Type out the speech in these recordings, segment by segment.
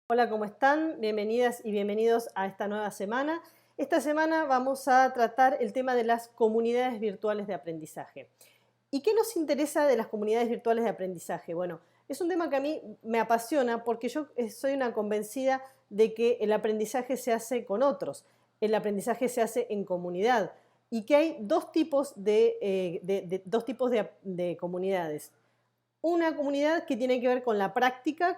Hola, ¿cómo están? Bienvenidas y bienvenidos a esta nueva semana. Esta semana vamos a tratar el tema de las comunidades virtuales de aprendizaje. ¿Y qué nos interesa de las comunidades virtuales de aprendizaje? Bueno, es un tema que a mí me apasiona porque yo soy una convencida de que el aprendizaje se hace con otros, el aprendizaje se hace en comunidad y que hay dos tipos de comunidades. Una comunidad que tiene que ver con la práctica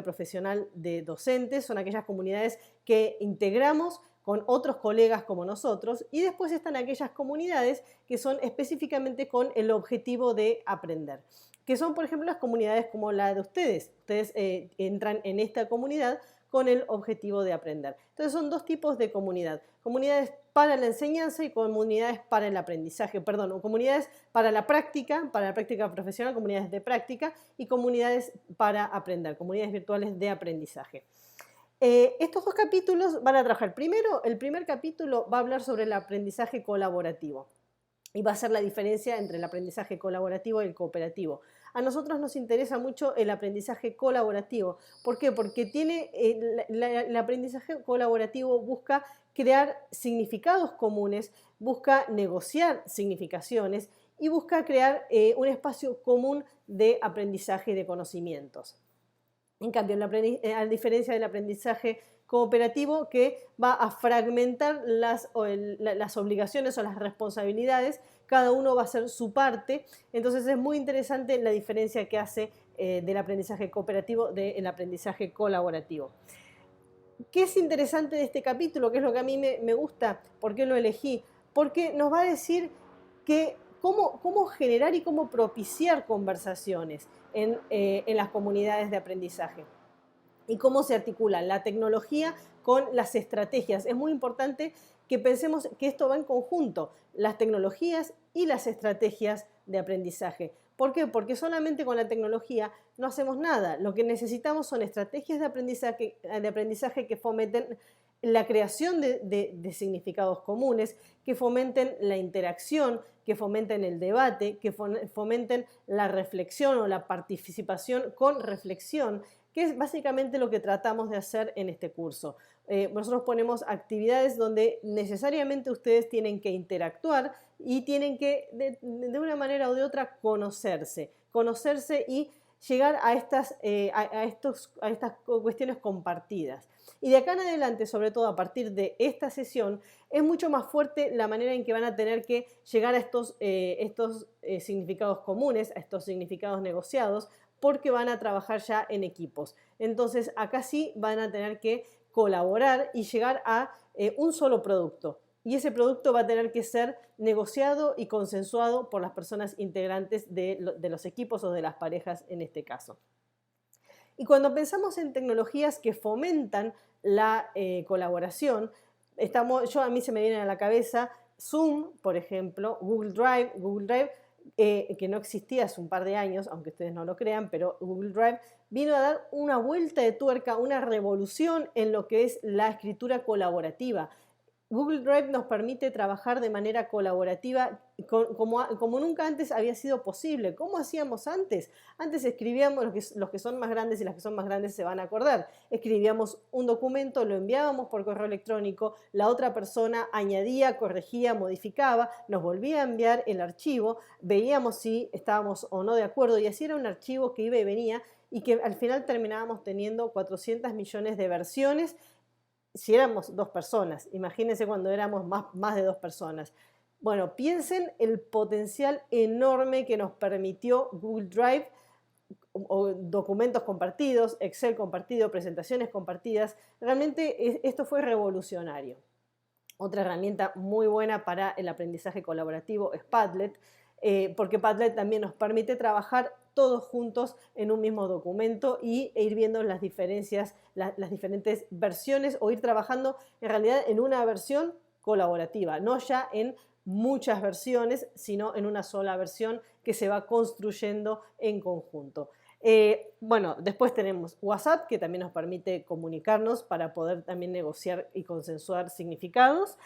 profesional de docentes, son aquellas comunidades que integramos con otros colegas como nosotros, y después están aquellas comunidades que son específicamente con el objetivo de aprender, que son, por ejemplo, las comunidades como la de ustedes. Ustedes entran en esta comunidad con el objetivo de aprender. Entonces son dos tipos de comunidad: comunidades para la enseñanza y comunidades para el aprendizaje, perdón, comunidades para la práctica profesional, comunidades de práctica y comunidades para aprender, comunidades virtuales de aprendizaje. Estos dos capítulos van a trabajar. Primero, el primer capítulo va a hablar sobre el aprendizaje colaborativo y va a ser la diferencia entre el aprendizaje colaborativo y el cooperativo. A nosotros nos interesa mucho el aprendizaje colaborativo. ¿Por qué? Porque el aprendizaje colaborativo busca crear significados comunes, busca negociar significaciones y busca crear un espacio común de aprendizaje y de conocimientos. En cambio, a diferencia del aprendizaje cooperativo, que va a fragmentar las obligaciones o las responsabilidades, cada uno va a hacer su parte. Entonces es muy interesante la diferencia que hace del aprendizaje cooperativo del aprendizaje colaborativo. ¿Qué es interesante de este capítulo? ¿Qué es lo que a mí me gusta? ¿Por qué lo elegí? Porque nos va a decir que cómo generar y cómo propiciar conversaciones en las comunidades de aprendizaje y cómo se articula la tecnología con las estrategias. Es muy importante que pensemos que esto va en conjunto, las tecnologías y las estrategias de aprendizaje. ¿Por qué? Porque solamente con la tecnología no hacemos nada. Lo que necesitamos son estrategias de aprendizaje que fomenten la creación de significados comunes, que fomenten la interacción, que fomenten el debate, que fomenten la reflexión o la participación con reflexión, que es básicamente lo que tratamos de hacer en este curso. Nosotros ponemos actividades donde necesariamente ustedes tienen que interactuar y tienen que, de una manera o de otra, conocerse y llegar a estas cuestiones compartidas. Y de acá en adelante, sobre todo a partir de esta sesión, es mucho más fuerte la manera en que van a tener que llegar a estos significados comunes, a estos significados negociados, porque van a trabajar ya en equipos. Entonces, acá sí van a tener que colaborar y llegar a un solo producto. Y ese producto va a tener que ser negociado y consensuado por las personas integrantes de los equipos o de las parejas en este caso. Y cuando pensamos en tecnologías que fomentan la colaboración, a mí se me viene a la cabeza Zoom, por ejemplo, Google Drive, que no existía hace un par de años, aunque ustedes no lo crean, pero Google Drive vino a dar una vuelta de tuerca, una revolución en lo que es la escritura colaborativa. Google Drive nos permite trabajar de manera colaborativa como nunca antes había sido posible. ¿Cómo hacíamos antes? Antes escribíamos, los que son más grandes y las que son más grandes se van a acordar, escribíamos un documento, lo enviábamos por correo electrónico, la otra persona añadía, corregía, modificaba, nos volvía a enviar el archivo, veíamos si estábamos o no de acuerdo, y así era un archivo que iba y venía y que al final terminábamos teniendo 400 millones de versiones si éramos dos personas. Imagínense cuando éramos más de dos personas. Bueno, piensen el potencial enorme que nos permitió Google Drive, o documentos compartidos, Excel compartido, presentaciones compartidas. Realmente esto fue revolucionario. Otra herramienta muy buena para el aprendizaje colaborativo es Padlet, porque Padlet también nos permite trabajar todos juntos en un mismo documento e ir viendo las diferencias, las diferentes versiones, o ir trabajando en realidad en una versión colaborativa, no ya en muchas versiones, sino en una sola versión que se va construyendo en conjunto. Bueno, después tenemos WhatsApp, que también nos permite comunicarnos para poder también negociar y consensuar significados.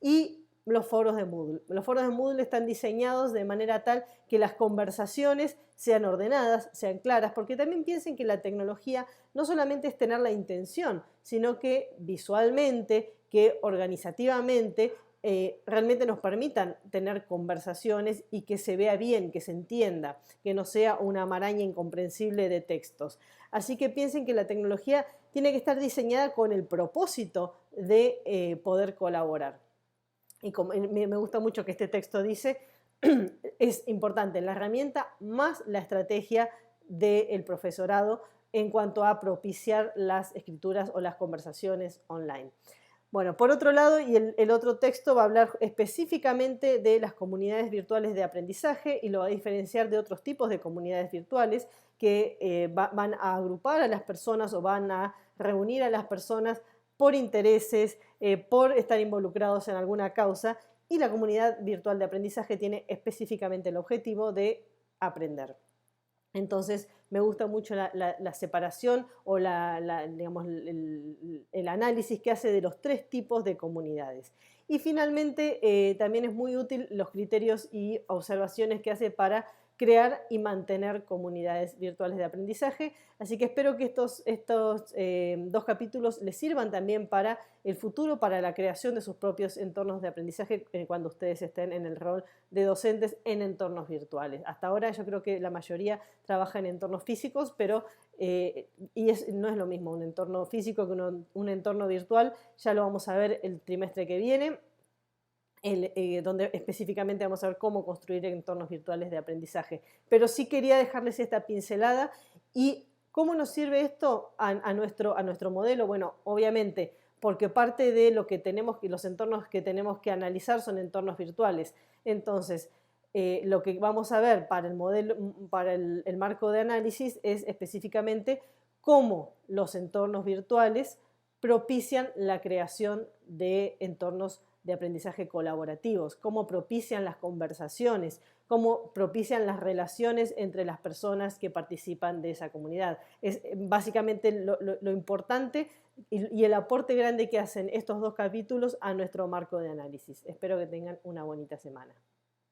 Y los foros de Moodle. Los foros de Moodle están diseñados de manera tal que las conversaciones sean ordenadas, sean claras, porque también piensen que la tecnología no solamente es tener la intención, sino que visualmente, que organizativamente realmente nos permitan tener conversaciones y que se vea bien, que se entienda, que no sea una maraña incomprensible de textos. Así que piensen que la tecnología tiene que estar diseñada con el propósito de poder colaborar. Y como, me gusta mucho que este texto dice, es importante la herramienta más la estrategia del profesorado en cuanto a propiciar las escrituras o las conversaciones online. Bueno, por otro lado, y el otro texto va a hablar específicamente de las comunidades virtuales de aprendizaje y lo va a diferenciar de otros tipos de comunidades virtuales que van a agrupar a las personas o van a reunir a las personas por intereses, por estar involucrados en alguna causa, y la comunidad virtual de aprendizaje tiene específicamente el objetivo de aprender. Entonces, me gusta mucho la separación o digamos, el análisis que hace de los tres tipos de comunidades. Y finalmente, también es muy útil los criterios y observaciones que hace para crear y mantener comunidades virtuales de aprendizaje. Así que espero que estos dos capítulos les sirvan también para el futuro, para la creación de sus propios entornos de aprendizaje cuando ustedes estén en el rol de docentes en entornos virtuales. Hasta ahora yo creo que la mayoría trabaja en entornos físicos, pero no es lo mismo un entorno físico que un entorno virtual. Ya lo vamos a ver el trimestre que viene. Donde específicamente vamos a ver cómo construir entornos virtuales de aprendizaje. Pero sí quería dejarles esta pincelada. ¿Y cómo nos sirve esto a nuestro modelo? Bueno, obviamente, porque parte de lo que tenemos, los entornos que tenemos que analizar son entornos virtuales. Entonces, lo que vamos a ver para el modelo, para el marco de análisis es específicamente cómo los entornos virtuales propician la creación de entornos de aprendizaje colaborativos, cómo propician las conversaciones, cómo propician las relaciones entre las personas que participan de esa comunidad. Es básicamente lo importante y el aporte grande que hacen estos dos capítulos a nuestro marco de análisis. Espero que tengan una bonita semana.